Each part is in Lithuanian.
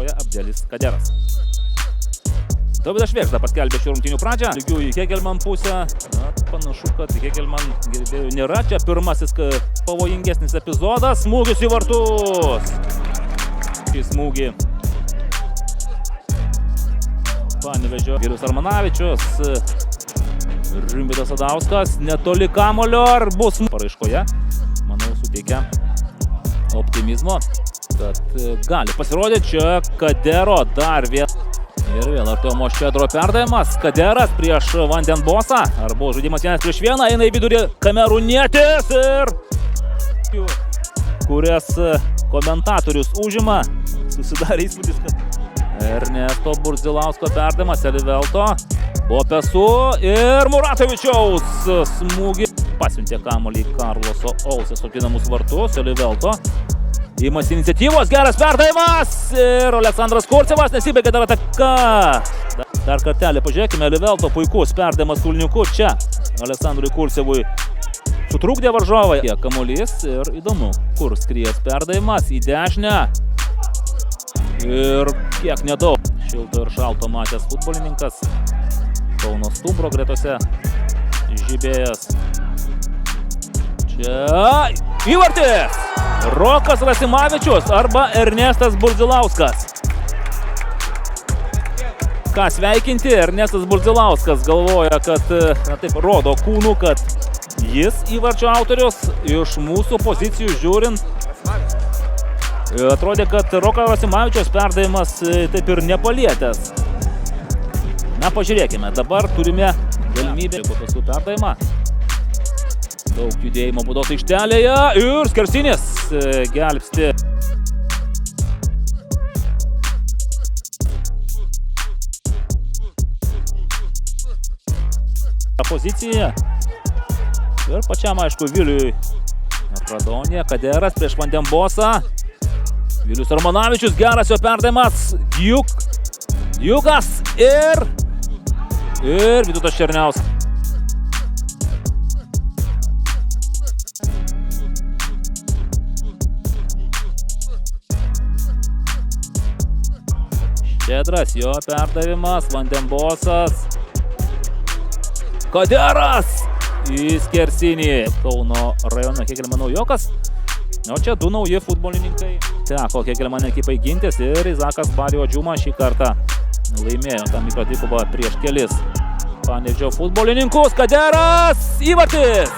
atakuoja Abdelis Kaderas. Dovydas Švėgžda paskelbė šių rungtynių pradžią. Lygių į Hegelman pusę. Panašu, kad Hegelman gerbėjų nėra. Čia pirmasis pavojingesnis epizodas. Smūgis į vartus. Šį smūgį Panevėžio Vilius Armanavičius. Rimvydas Sadauskas netoli kamulio. Ar bus paraiškoje? Manau, suteikia optimizmo, kad gali pasirodyti čia Kadero dar vėl. Ir vėl Artiomo Ščedro perdavimas. Kaderas prieš Vandenbosą. Ar buvo žaidimas 1-1. Eina į vidurį kamerūnietis ir kurias komentatorius užima. Susidarė įspūdis, kad Ernesto Burdzilausko perdavimas. Elivelto. Bopesu ir Muratovičiaus smūgį. Pasiuntė kamuolį Karloso Ausės okinamus vartus. Elivelto. Įmas iniciatyvos, geras perdavimas ir Aleksandras Kurcevas nesibaigė dar ataka. Dar kartelį pažiūrėkime, Elivelto puikus perdavimas Kulniuku čia. Aleksandrui Kurcevui sutrukdė varžovai. Kamuolys ir įdomu, kur skries perdavimas į dešinę. Ir kiek nedaug. Šilto ir šalto matęs futbolininkas. Kauno Stumbro gretose žibėjęs. Čia įvartis! Rokas Rasimavičius arba Ernestas Burdzilauskas. Ką sveikinti, Ernestas Burdzilauskas galvoja, kad, taip rodo kūnų, kad jis įvarčio autorius iš mūsų pozicijų žiūrint. Atrodė, kad Rokas Rasimavičius perdavimas taip ir nepalietęs. Na, pažiūrėkime, dabar turime galimybę pasų perdavimą. Daug judėjimo būdos aikštelėje ir skersinis gelbsti. Pozicija. Ir pačiam, aišku, Viliui Pradonė, Kaderas prieš Vandenbosą. Vilius Armanavičius, geras jo perdavimas. Djukas ir Vytautas Černiauskas. Ščedras, jo perdavimas, Vandenbosas. Kaderas į skersinį. Kauno rajono Hegelmano Jokas. O čia du nauji futbolininkai. Teko Hegelmano ekipai gintis ir Izakas Bario Džiuma šį kartą laimėjo tam tikrą dvikovą prieš kelis Panevėžio futbolininkus. Kaderas įvartis!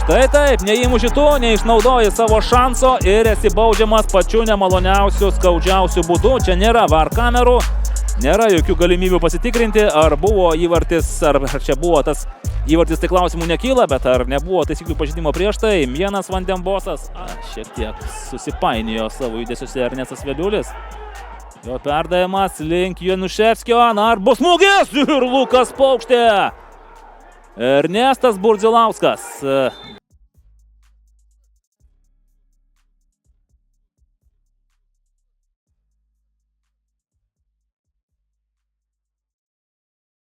Štai taip, neįmuši tu, neišnaudoji savo šanso ir esi baudžiamas pačiu nemaloniausiu, skaudžiausiu būdu. Čia nėra VAR kamerų, nėra jokių galimybių pasitikrinti, ar buvo įvartis, ar čia buvo tas įvartis, tai klausimų nekyla, bet ar nebuvo taisyklių pažeidimo prieš tai. Vienas Vandenbosas šiek tiek susipainiojo savo judesiuose Ernestas Veliulis. Jo perdavimas link Januševskio, ar bus smūgis ir Lukas Paukštė. Ernestas Burdzilauskas